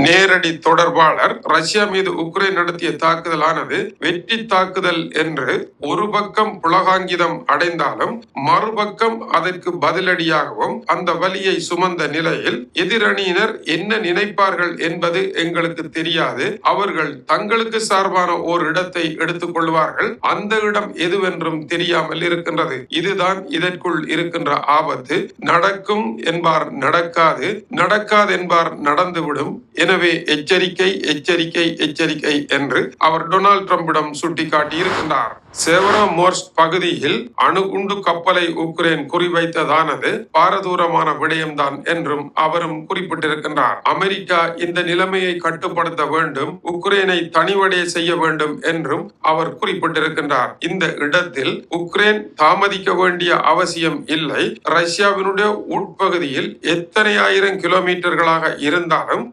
நேரடி தொடர்பாளர் ரஷ்யா மீது உக்ரைன் நடத்திய தாக்குதலானது வெற்றி தாக்குதல் என்று ஒரு பக்கம் புலகாங்கிதம் அடைந்தாலும் மறுபக்கம் அதற்கு பதிலடியாகவும் அந்த வலியை சுமந்த நிலையில் எதிரணியினர் என்ன நினைப்பார்கள் என்பது எங்களுக்கு தெரியாது. அவர்கள் தங்களுக்கு சார்பான ஓர் இடத்தை எடுத்துக் கொள்வார்கள். அந்த இடம் எதுவென்றும் தெரியாமல் இருக்கின்றது. இதுதான் இதற்குள் இருக்கின்ற ஆபத்து. நடக்கும் என்பார் நடக்காது, நடக்காது என்பார் நடந்துவிடும். எனவே எச்சரிக்கை எச்சரிக்கை எச்சரிக்கை என்று அவர் டொனால்ட் ட்ரம்பிடம் சுட்டிக்காட்டி இருக்கின்றார். செவரோமோர்ஸ்க் பகுதியில் அணுகுண்டு கப்பலை உக்ரைன் குறிவைத்ததானது பாரதூரமான விடயம்தான் என்றும் அவரும் குறிப்பிட்டிருக்கின்றார். அமெரிக்கா இந்த நிலைமையை கட்டுப்படுத்த வேண்டும், உக்ரைனை தனிவடைய செய்ய வேண்டும் என்றும் அவர் குறிப்பிட்டிருக்கின்றார். இந்த இடத்தில் உக்ரைன் தாமதிக்க வேண்டிய அவசியம் இல்லை. ரஷ்யாவினுடைய உட்பகுதியில் எத்தனை ஆயிரம் கிலோமீட்டர்களாக இருந்தாலும்